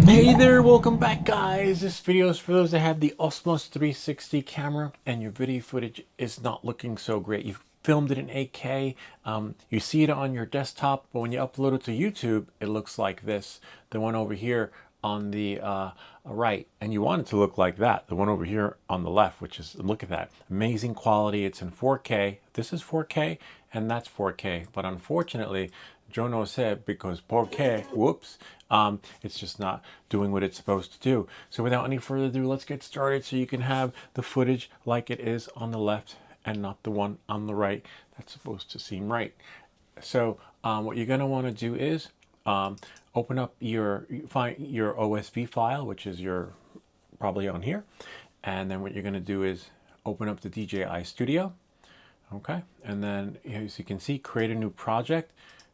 Hey there, welcome back guys. This video is for those that have the Osmos 360 camera and your video footage is not looking so great. You've filmed it in 8K, you see it on your desktop, but when you upload it to YouTube, it looks like this. The one over here on the right, and you want it to look like that. The one over here on the left, which is, look at that. Amazing quality, it's in 4K. This is 4K and that's 4K, but unfortunately, yo no sé, because 4K, whoops, it's just not doing what it's supposed to do. So without any further ado, let's get started so you can have the footage like it is on the left and not the one on the right that's supposed to seem right. So what you're going to want to do is open up find your OSV file, which is your probably on here, and then what you're going to do is open up the DJI Studio. Okay, and then as you can see, create a new project,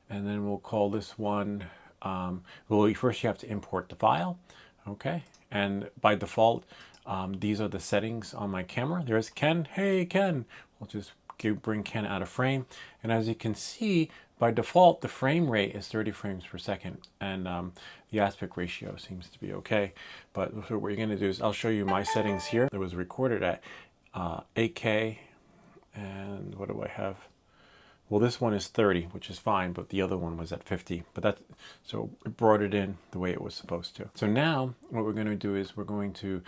and then we'll call this one, well, first you have to import the file. Okay, and by default, these are the settings on my camera. There's Ken. Hey Ken, we'll just bring Ken out of frame, and as you can see, by default the frame rate is 30 frames per second, and the aspect ratio seems to be okay. But so what you're going to do is I'll show you my settings here. It was recorded at 8K. And what do I have? Well, this one is 30, which is fine, but the other one was at 50. But that's, so it brought it in the way it was supposed to. So now what we're going to do is we're going to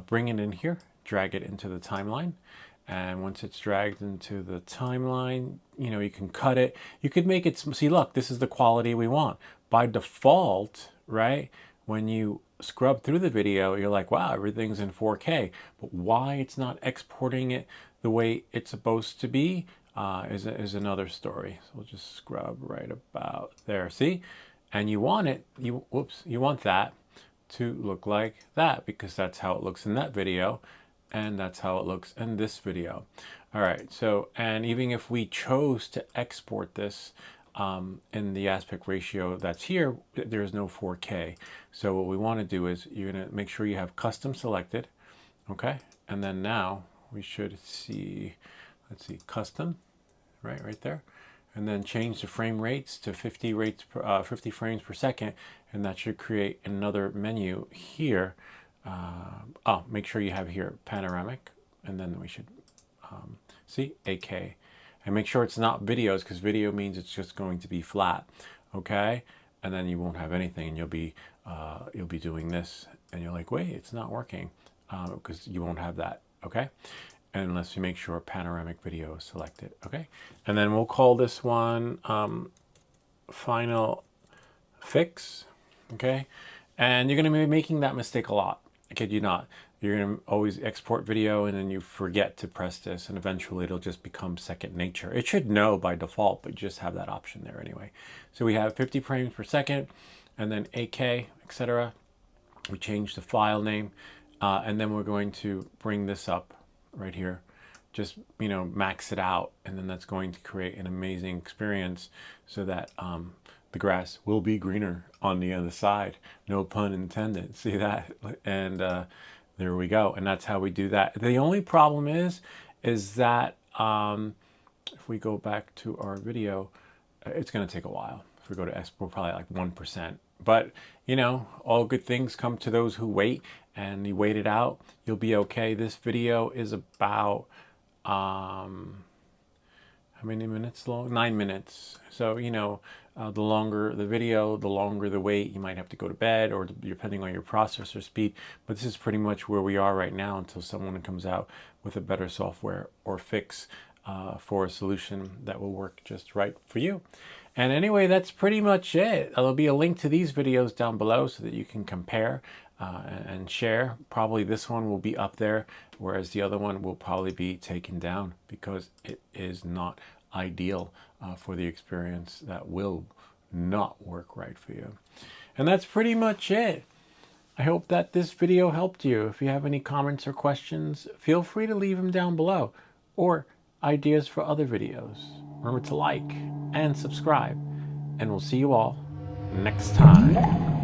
bring it in here, drag it into the timeline. And once it's dragged into the timeline, you know, you can cut it. You could make it, see, look, this is the quality we want. By default, right, when you scrub through the video, you're like, wow, everything's in 4K. But why it's not exporting it the way it's supposed to be is another story. So we'll just scrub right about there. See? And you want it, you want that to look like that, because that's how it looks in that video, and that's how it looks in this video. All right, so, and even if we chose to export this in the aspect ratio that's here, there's no 4K. So what we want to do is you're going to make sure you have custom selected, okay? And then now we should see, let's see, custom, right there. And then change the frame rates to 50 frames per second, and that should create another menu here. Make sure you have here panoramic, and then we should see 8K. And make sure it's not videos, because video means it's just going to be flat, okay? And then you won't have anything, and you'll be doing this, and you're like, wait, it's not working, because you won't have that, okay? Unless you make sure panoramic video is selected, okay? And then we'll call this one final fix, okay? And you're going to be making that mistake a lot. I kid you not. You're going to always export video and then you forget to press this, and eventually it'll just become second nature. It should know by default, but you just have that option there anyway. So we have 50 frames per second, and then 8K, etc. We change the file name, and then we're going to bring this up right here. Just, you know, max it out, and then that's going to create an amazing experience so that the grass will be greener on the other side. No pun intended. See that? And there we go. And that's how we do that. The only problem is that if we go back to our video, it's going to take a while. If we go to export, probably like 1%. But, you know, all good things come to those who wait, and you wait it out, you'll be okay. This video is about, how many minutes long? 9 minutes. So, you know, the longer the video, the longer the wait. You might have to go to bed, or depending on your processor speed. But this is pretty much where we are right now until someone comes out with a better software or fix for a solution that will work just right for you. And anyway, that's pretty much it. There'll be a link to these videos down below so that you can compare and share. Probably this one will be up there, whereas the other one will probably be taken down because it is not ideal for the experience that will not work right for you. And that's pretty much it. I hope that this video helped you. If you have any comments or questions, feel free to leave them down below, or ideas for other videos. Remember to like and subscribe, and we'll see you all next time.